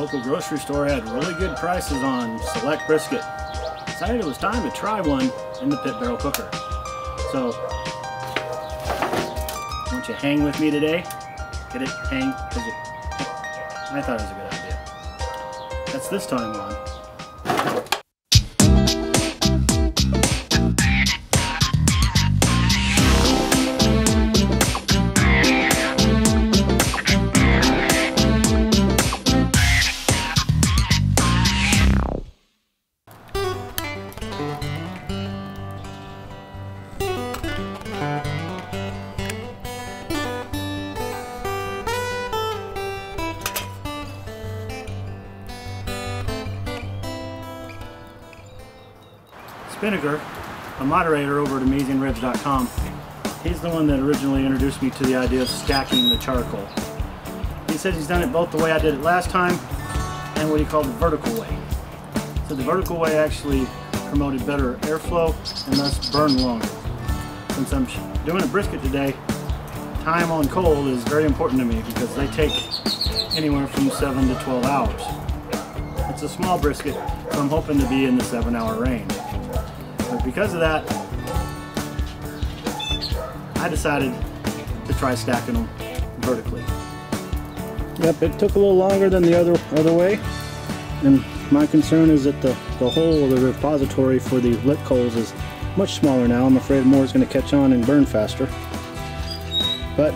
local grocery store had really good prices on select brisket. Decided it was time to try one in the pit barrel cooker. So, won't you hang with me today? Get it? Hang? I thought it was a good idea. That's this time on. Vinegar, a moderator over at AmazingRibs.com. He's the one that originally introduced me to the idea of stacking the charcoal. He says he's done it both the way I did it last time and what he called the vertical way. So the vertical way actually promoted better airflow and thus burn longer. Since I'm doing a brisket today, time on coal is very important to me because they take anywhere from 7 to 12 hours. It's a small brisket, so I'm hoping to be in the 7-hour range. But because of that, I decided to try stacking them vertically. Yep, it took a little longer than the other way, and my concern is that the hole, the repository for the lit coals is much smaller now. I'm afraid more is going to catch on and burn faster. But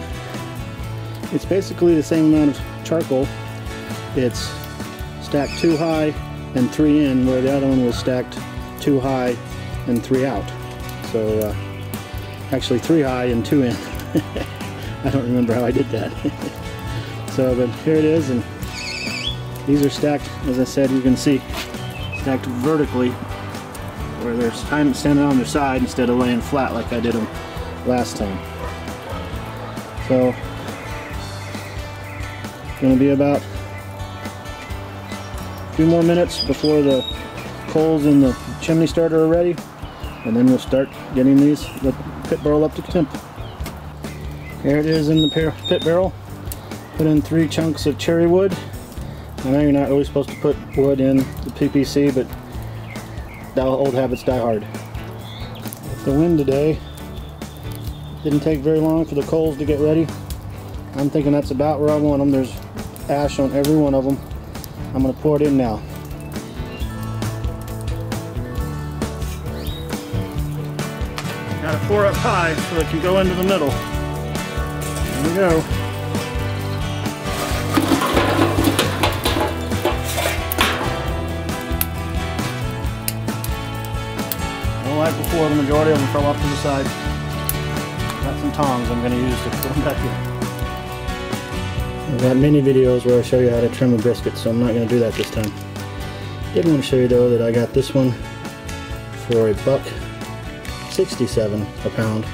it's basically the same amount of charcoal. It's stacked 2 high and 3 in, where the other one was stacked 2 high and 3 out. So actually 3 high and 2 in. I don't remember how I did that. So, but here it is, and these are stacked, as I said, you can see, stacked vertically, where they're standing on their side instead of laying flat like I did them last time. So, it's going to be about a few more minutes before the coals in the chimney starter are ready, and then we'll start getting the pit barrel up to temp. Here it is in the pit barrel. Put in 3 chunks of cherry wood. I know you're not really supposed to put wood in the PPC, but old habits die hard. With the wind today, didn't take very long for the coals to get ready. I'm thinking that's about where I want them. There's ash on every one of them. I'm going to pour it in now. Got to pour up high so it can go into the middle. There we go. Well, like before, the majority of them fell off to the side. Got some tongs I'm going to use to put them back in. I've got many videos where I show you how to trim a brisket, so I'm not going to do that this time. Did want to show you though that I got this one for $1.67 a pound.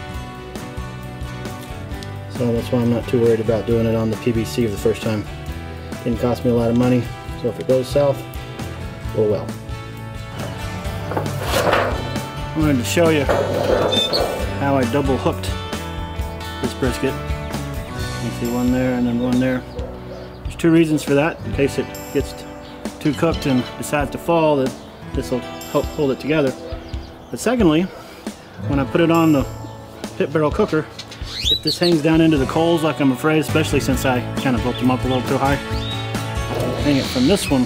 So that's why I'm not too worried about doing it on the PVC the first time. Didn't cost me a lot of money, so if it goes south, oh well. I wanted to show you how I double hooked this brisket. You see one there and then one there. There's 2 reasons for that. In case it gets too cooked and decides to fall, that this will help hold it together. But secondly, when I put it on the pit barrel cooker, if this hangs down into the coals like I'm afraid, especially since I kind of built them up a little too high, I'll hang it from this one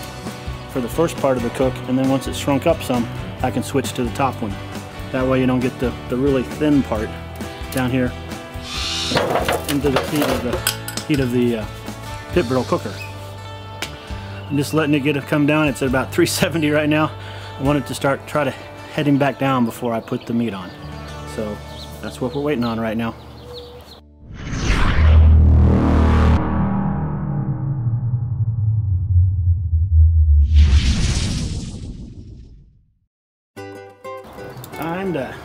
for the first part of the cook, and then once it's shrunk up some, I can switch to the top one. That way you don't get the really thin part down here into the heat of the pit barrel cooker. I'm just letting it come down. It's at about 370 right now. I want it to try to heading back down before I put the meat on. So that's what we're waiting on right now. Time to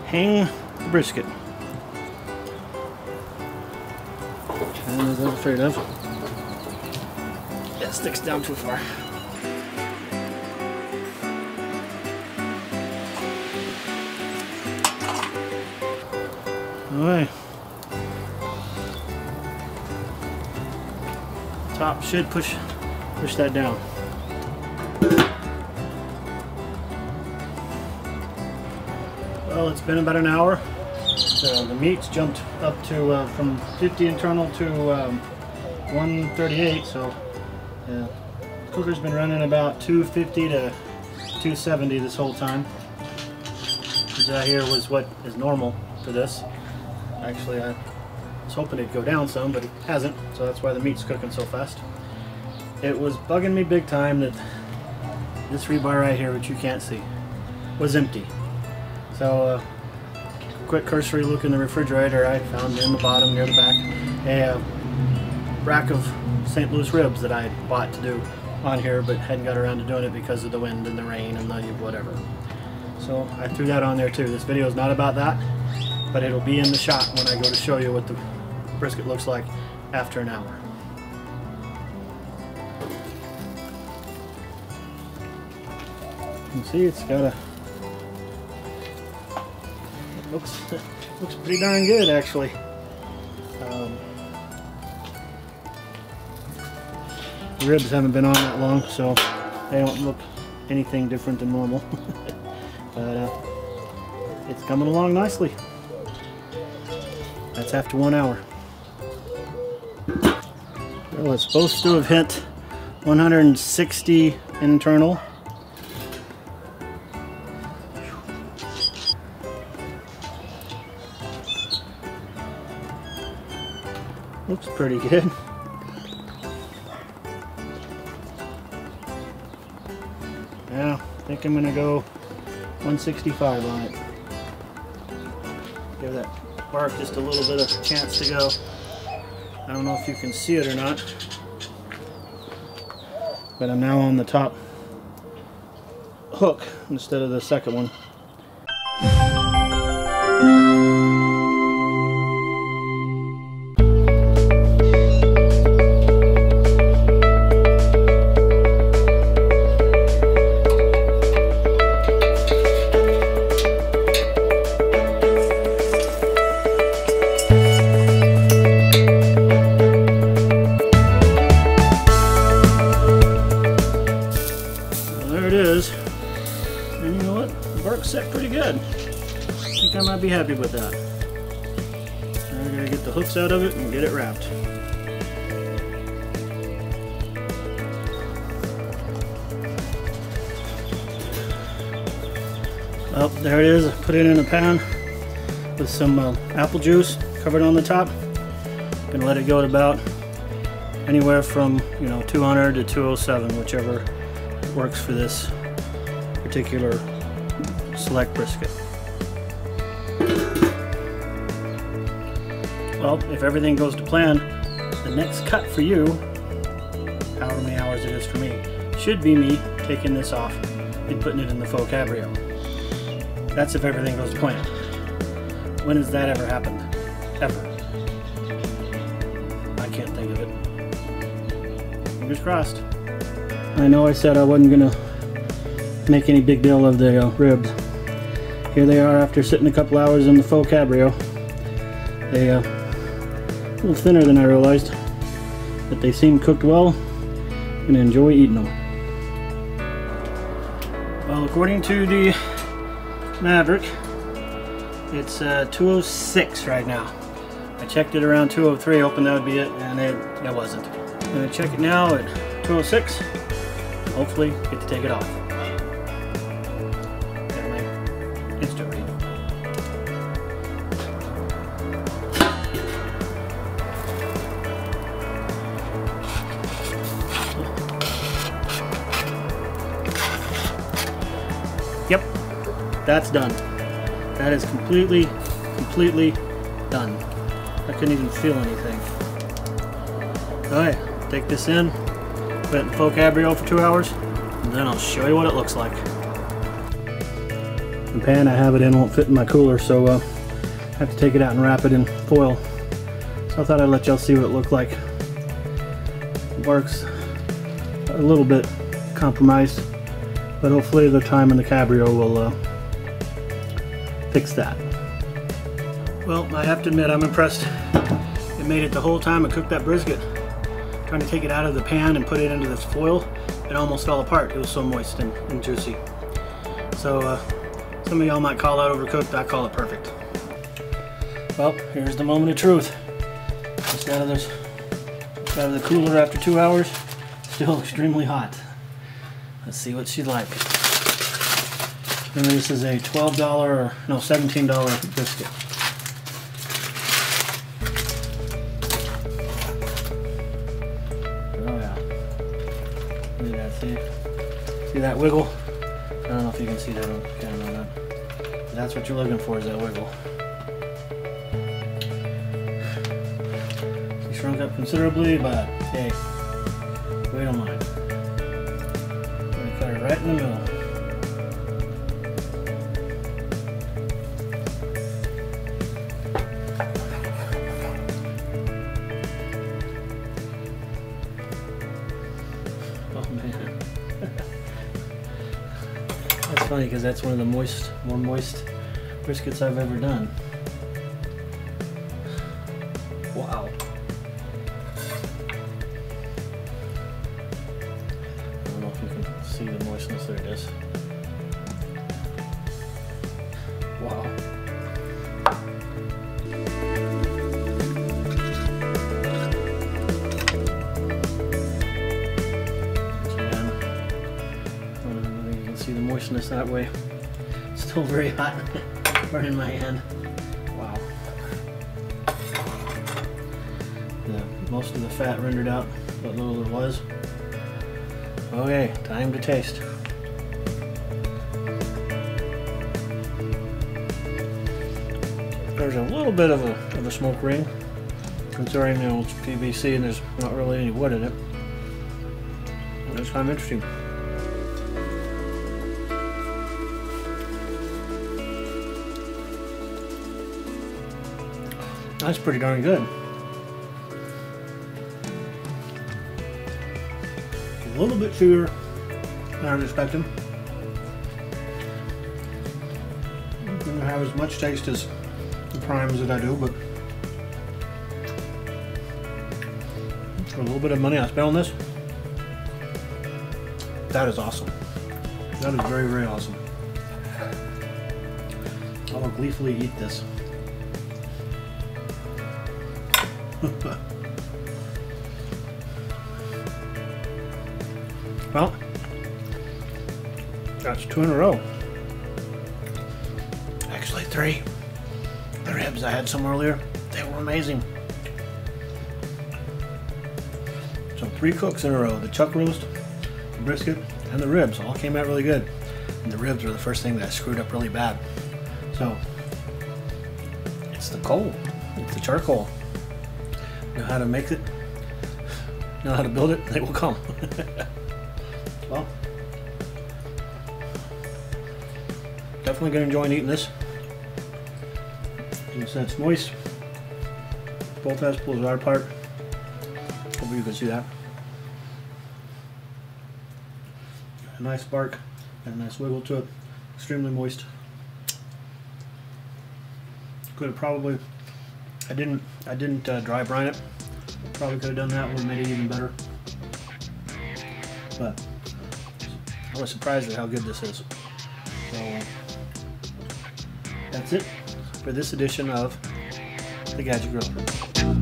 hang the brisket. And as I was afraid of, it sticks down too far. Alright. Top should push push that down. Well, it's been about an hour. So the meat's jumped up to from 50 internal to 138. So yeah, the cooker's been running about 250 to 270 this whole time. That here was what is normal for this. Actually, I was hoping it'd go down some, but it hasn't. So that's why the meat's cooking so fast. It was bugging me big time that this rebar right here, which you can't see, was empty. So quick cursory look in the refrigerator, I found in the bottom near the back a rack of St. Louis ribs that I had bought to do on here, but hadn't got around to doing it because of the wind and the rain and the whatever. So I threw that on there too. This video is not about that, but it'll be in the shot when I go to show you what the brisket looks like after an hour. You can see it's got a looks pretty darn good actually. The ribs haven't been on that long, so they don't look anything different than normal. But it's coming along nicely. That's after 1 hour. Well, it's supposed to have hit 160 internal. Looks pretty good. Yeah, I think I'm gonna go 165 on it. Give that bark just a little bit of chance to go. I don't know if you can see it or not, but I'm now on the top hook instead of the second one. And you know what? The bark's set pretty good. I think I might be happy with that. Now we're going to get the hooks out of it and get it wrapped. Well, there it is. I put it in a pan with some apple juice covered on the top. Gonna let it go at about anywhere from 200 to 207, whichever works for this particular select brisket. Well, if everything goes to plan, the next cut for you, however many hours it is for me, should be me taking this off and putting it in the faux cabrio. That's if everything goes to plan. When has that ever happened? Ever. I can't think of it. Fingers crossed. I know I said I wasn't gonna make any big deal of the ribs. Here they are after sitting a couple hours in the faux cabrio. They a little thinner than I realized, but they seem cooked well and enjoy eating them. Well, according to the Maverick, it's 206 right now. I checked it around 203, hoping that would be it, and it wasn't. I'm gonna check it now at 206. Hopefully get to take it off. Got my instant read. Yep, that's done. That is completely done. I couldn't even feel anything. Alright, take this in, put it in the faux cabrio for 2 hours, and then I'll show you what it looks like. The pan I have it in won't fit in my cooler, so I have to take it out and wrap it in foil. So I thought I'd let y'all see what it looked like. The bark's a little bit compromised, but hopefully the time in the cabrio will fix that. Well, I have to admit I'm impressed. It made it the whole time I cooked that brisket. trying to take it out of the pan and put it into this foil, it almost fell apart. It was so moist and juicy. So some of y'all might call that overcooked. I call it perfect. Well, here's the moment of truth. Just out of the cooler after 2 hours, still extremely hot. Let's see what she'd like. Remember, this is a $12 or no, $17 brisket. Oh yeah. Look at that, see that wiggle? I don't know if you can see that on camera or not. But that's what you're looking for, is that wiggle. She shrunk up considerably, but hey, we don't mind. We're gonna cut her right in the middle. Oh man. That's funny because that's one of the more moist briskets I've ever done. Wow. I don't know if you can see the moistness. There it is. Wow. See the moistness that way. Still very hot, burning my hand. Wow. Most of the fat rendered out, what little there was. Okay, time to taste. There's a little bit of a smoke ring, considering it's PVC and there's not really any wood in it. That's kind of interesting. That's pretty darn good. A little bit chewier than I was expecting. Didn't have as much taste as the primes that I do, but for a little bit of money I spent on this, that is awesome. That is very, very awesome. I will gleefully eat this. Well, that's 2 in a row. Actually 3. The ribs I had some earlier, they were amazing. So 3 cooks in a row. The chuck roast, the brisket, and the ribs all came out really good. And the ribs were the first thing that I screwed up really bad. So it's the coal, it's the charcoal. Know how to make it, know how to build it, they will come. Well, definitely going to enjoy eating this. In a sense, moist. Both vegetables are apart. Hopefully you can see that. A nice spark and a nice wiggle to it. Extremely moist. Could have probably, I didn't dry brine it. Probably could have done that, would have made it even better. But I was surprised at how good this is. So that's it for this edition of the Gadget Griller.